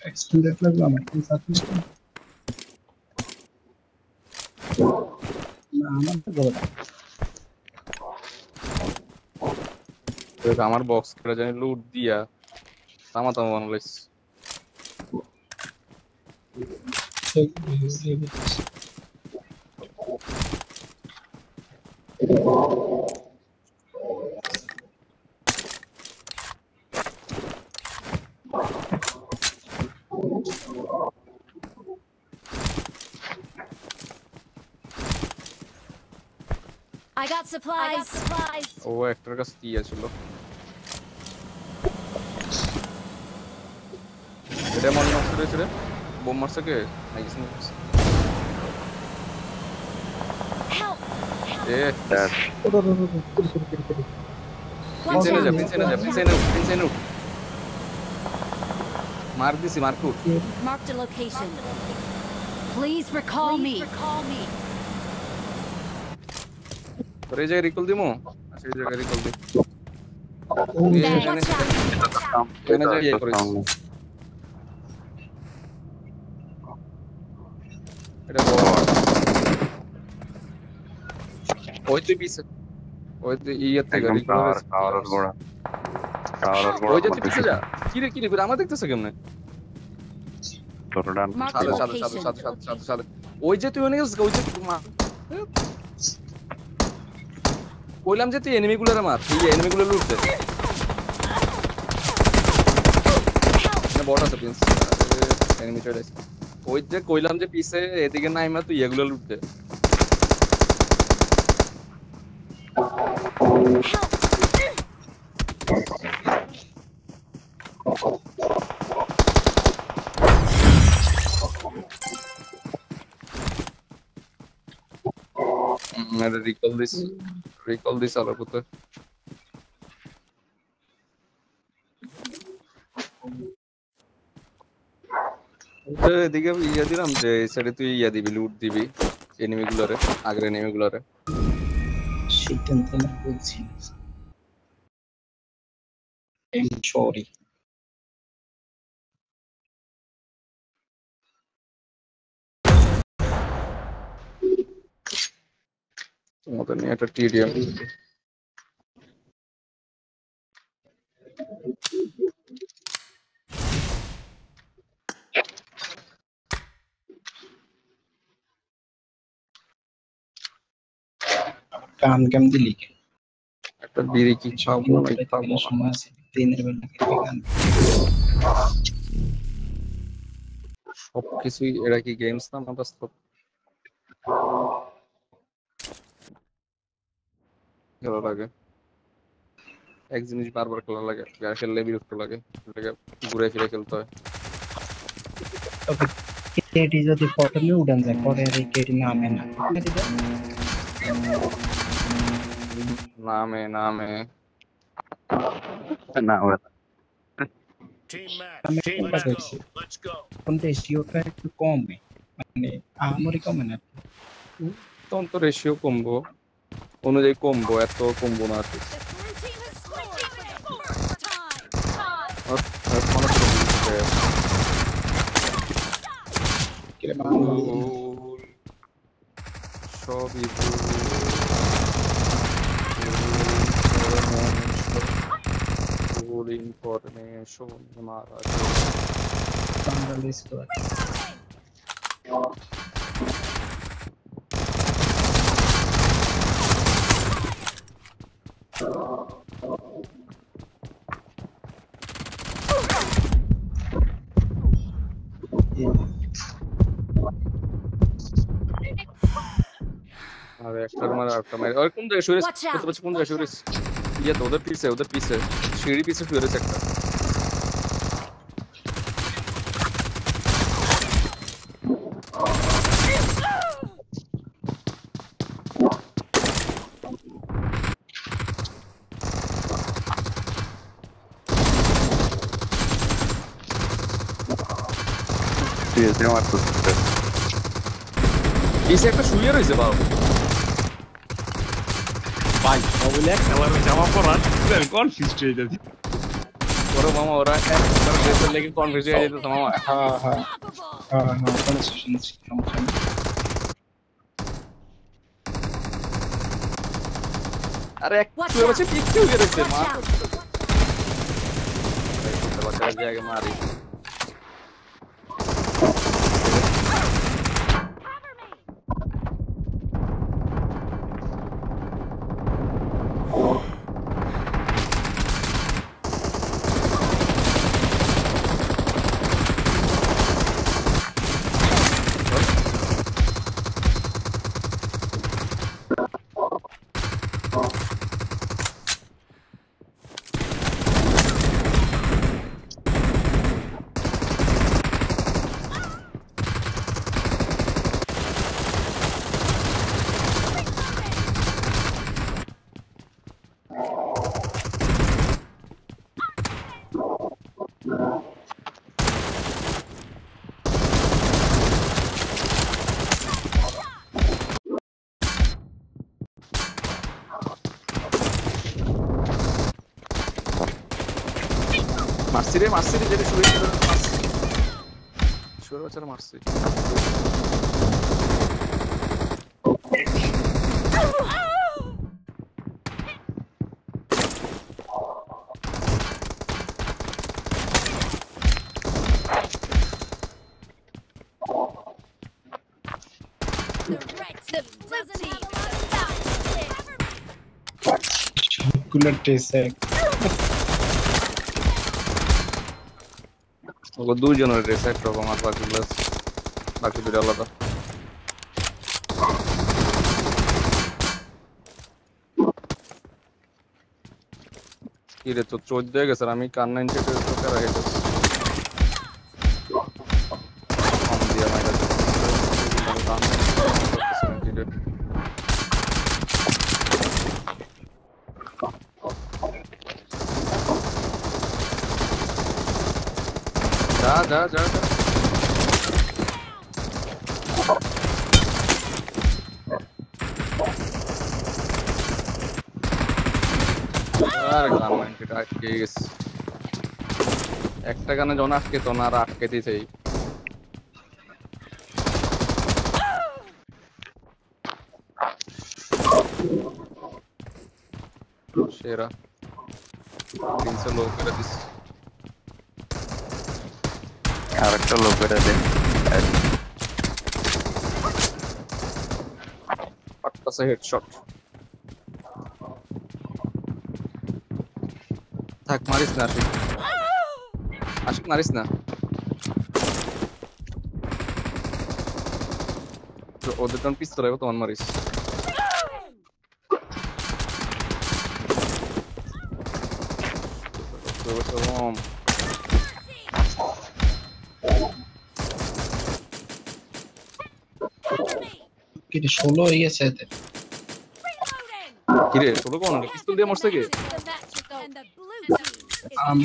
এক্সটেন্ডেড লাগলো আমার কি সাথে না আমার তো বড় देख আমার বক্স করে জানি লুট দিয়া তামা বানাইছ I got supplies. ও একটার কাছে কি ছিল এটা মনে হচ্ছে রে বোম মারছে কে নাকি Help! এ यार Watch out! পিছনে মার দিছি মারকু Marked a location. Please recall me. তোর এই জায়গায় রিকল দিমু আচ্ছা এই জায়গায় রিকল দি Watch out! এখানে যাই ইয়ে করিস এটা ওই তুই পিছে ওই তুই ইয়ে থেকে एकदम রিকল टावर और गोड़ा ওই যে তুই পিছে যা কি রে করে আমার দেখতেছ কেমনে थोड़ा Marked a সাদা location. সাদা ওই যে তুই ওখানে গেছিস ওই যে কইলাম যে তুই এনিমি গুলোরে মার তুই এনিমি গুলো লুট দে না বট আছে প্রিন্স এনিমি চলে আসে ওই যে কইলাম যে পিছে এদিকে নাইমা তুই এগুলো লুট দে Recall this আলার পুতে এদিকে ইয়া দিলাম যে এই সাইডে তুই ইয়া দিবি লুট দিবি এনিমি গুলারে আগের এনিমি গুলারে সিদ্ধান্ত না বলছি এম সরি তোমাদের নিয়ে একটা টিডিএম কাম কাম দিলি একটা বিড়ি কি খাবো না খাবো না সময় আছে দিনের বেলা খেতে গান সবকিছুই এরা কি গেমস না বাস্তব খেলা লাগে এক জিনিস বারবার খেলা লাগে যারা খেললে বিরক্ত লাগে এটাকে ঘুরে ফিরে খেলতে হয় তবে কেটি যদি প্রথমে উড়ান যায় পরে আর এই কেটি নামে না নামে নামে না ওরা আমি কোনটা দেখছি কোনটা এসিওটা একটু কমে মানে আমারই কমে না তখন তো রেশিও কমবো অনুযায়ী কমবো এত কমবো না আর কি The blue team has scored. সবই ভুল ইনফরমেশন মারা বাংলাদেশ তো আর একটার মার আরেকটা মার আর কোন জায়গায় শুয়ে Watch out! কত বছর কোন জায়গায় শুয়ে ইয়া তো ওদের পিছে সিঁড়ি পিছে শুয়ে রয়েছে একটা সিরিয়াসলি আমার তো পিছে একটা শুয়ে রয়েছে বাবা ভাই বলে খেলার জামা পরান আমি কনফিউজ হয়ে যাচ্ছি ওরা মামা ওরা একবার ড্রেসের লেগে কনফিউজ হয়ে যেত মামা হ্যাঁ হ্যাঁ Unstoppable. হ্যাঁ হ্যাঁ কোন শুনছি আরে এক Watch শুয়ে out! রয়েছে পিছে শুয়ে রয়েছে Watch মা out! বাচ্চা জায়গায় মারি মারছি রে যেটা শুয়ে ছিল মারছি শুয়ে বাচ্চারা মারছি The red team doesn't have a lot of time. Cooler টেসে ওকে দুইজনের ড্রেস একরকম আর বাকি দুটো আলাদা কি রে তো 14 হয়ে গেছে আর আমি কার 90 তে তোকে রাখে যাচ্ছি কম দিয়া মাইরা যা যা যা যা আর গান মাইন্ডটা আটকে গেছে একটা গানে যখন আটকে তো না আর আটকে দিতেই সেরা তিনশো লোক করে দিস আরেকটা লোক এটা দে পাট্টাসে হেডশট থাক মারিস না আশিক আশিক মারিস না ওদের তখন পিস্তল রাখবো তখন মারিস কিন্তু 16 হয়ে গেছে এতে কিরে ছোট কোন পিস্তল দিয়ে মরছে কে And the blue team is আমি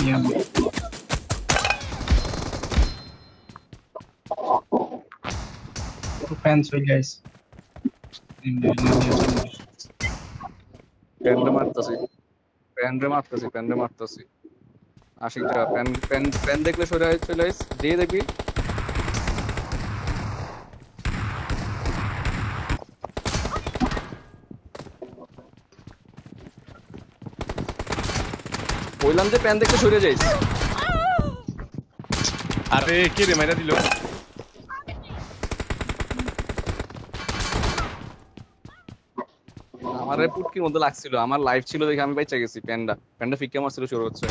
ফ্যান্স হয়ে গেছে প্যান্ডে মারতাছি আশিক যা প্যান দেখলে সরে চলে আইস দিয়ে দেখবি বললাম যে প্যান দেখলে সরে যাইস আরে কে রে মাইরা দিল আমারে পুটকির মধ্যে লাগছিল আমার লাইভ ছিল দেখে আমি বাইচা গেছি প্যান্ডা ফিকে মারছিল শুরু হচ্ছে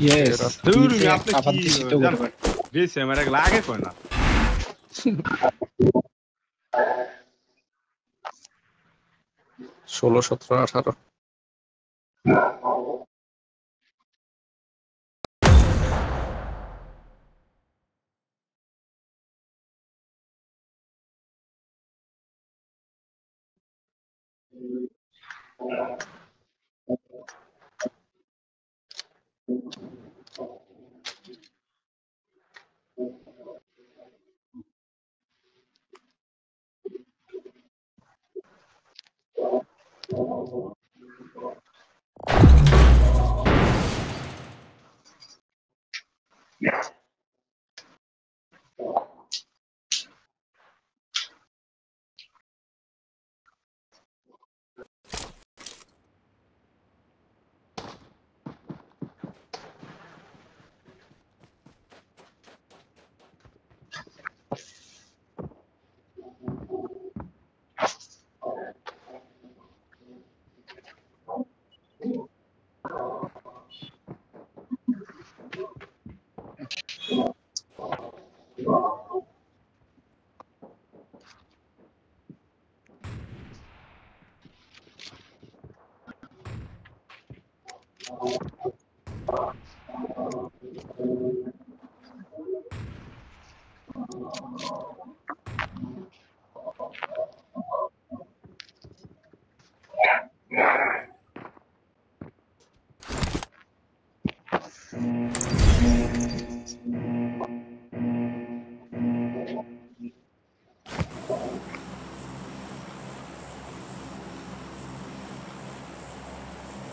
ইয়েস দূর আপনি আবার কি দিছি তো জানেন বেশি আমার লাগে কই না 16 17 18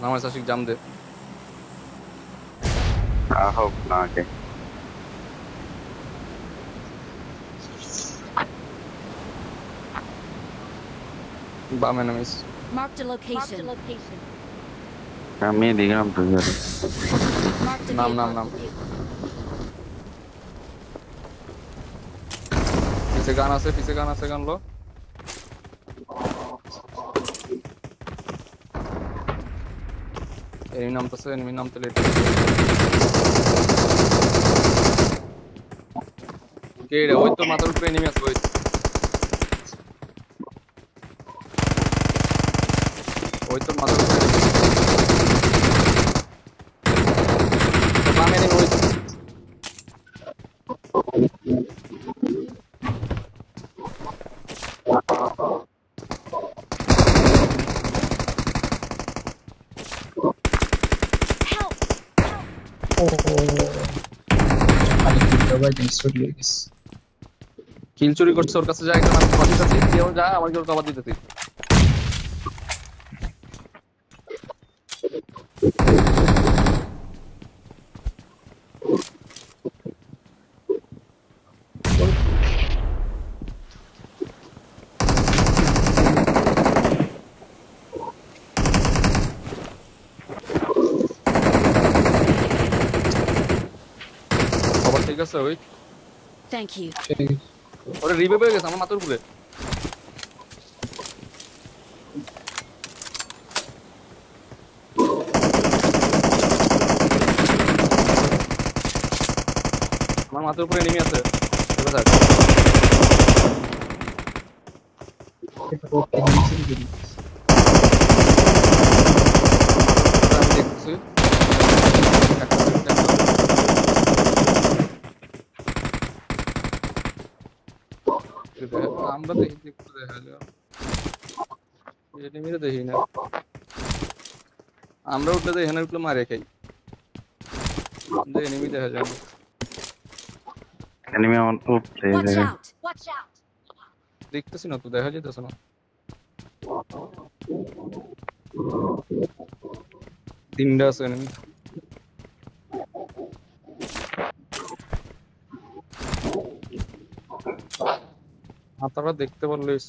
নামাজ আশিক জাম দে হোক না আগে বাম এনিমিস marked a location. আমি দেখলাম তো Marked a Nam, vehicle. nam. পিছে গান আছে গান লো এনিমি নামতে লেট কে রে ওই তো মাথার উপরে এনিমি আছে ওই তো মাথার উপরে বাম এনিমি ওই Help! কিল চুরি করছে ওর কাছে যায় একটা আমি কভার দিতেছি কেউ যা আমাকে ওর কভার দিতেছি কভার ঠিক আছে ওই Thank you. ওরে রিভাইভ হয়ে গেছে আমার মাথার উপরে আমার মাথার উপরে এনিমি আছে এবার থাক আমি দেখতেছি আমরা দেখি একটু দেখা যাও এনিমিরে দেখি না আমরা উঠলে দেখি না উঠলে মারে খাই এনিমি দেখা যায় না এনিমি আমার উপরে এই Watch জায়গায় out! Watch out! দেখতেছি না তো দেখা যেতেছে না তিনটা আছে এনিমি মাথাটা দেখতে পারলিস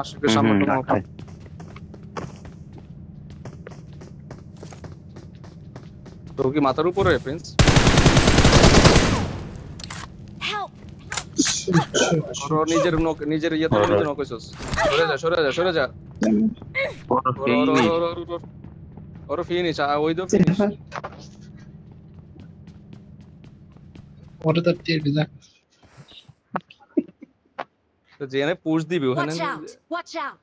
আশিকের সামনে তো মাথা তোর কি মাথার উপরে প্রিন্স Help! ওর নিজের ইয়ে তো নিজে নকইছস সরে যা ওর ফিনিশ ওই তো ফিনিশ ওটা তো টের বিজা তো জেনে পুশ দিবি ওখানে Watch out! Watch out!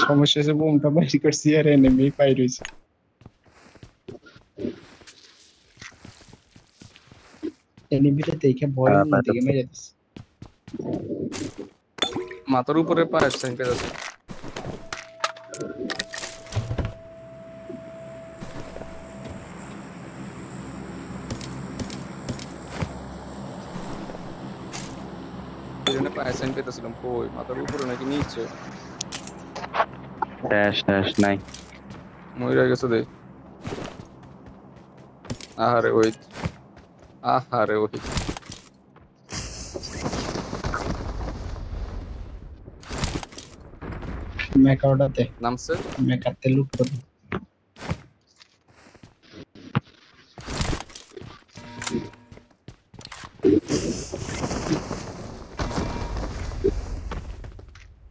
সমস্যা আছে বোমটা বাইরে করছি আর এনিমি পাই রইছে এনিমিটা দেখে ভয় দেখে মেরে দিছে মাথার উপরে পাঁচ সেন্টার আছে এখানে পাঁচ সেন্টার পেতেছিলাম কই মাথার উপরে নাকি নিচে ড্যাশ নাই মইরা গেছে দে আহারে ওই মেকাওটাতে নামছে মেকাতে লুট করব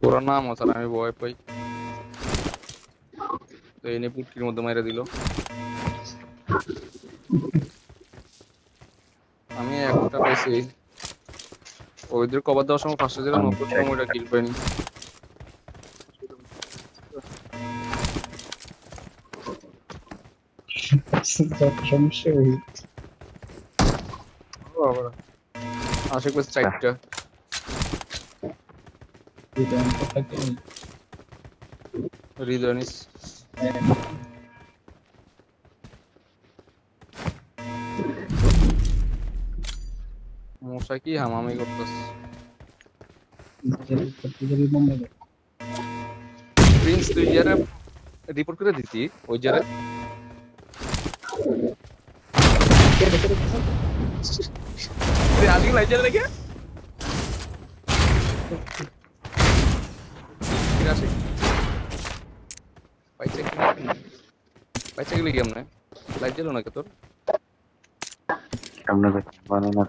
পুরো নাম আছে আমি ভয় পাই তো এনে পুটকির মধ্যে মাইরা দিল আমি একটা পাইছি ওইদের কভার দেওয়ার সময় ফার্স্টে যেটা নক করছিলাম ওইটা কিল পাইনি যত সমস্যা ওই আশিক বেশ চারটা এটা কথা কি হৃদয় নিস মশা কি হামামি করতেছ যদি মনে প্রিন্স তুই যারা রিপোর্ট করে দিতি ওই যারা আজকে লাইজার লেগে পাইছে গেলে কি আমরা লাইট জ্বালো না তোর সামনে বানো না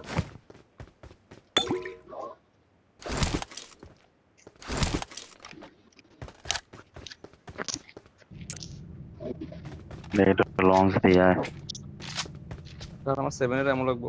এটা লঞ্চ দিয়া আমার 7 এর এমন লাগবো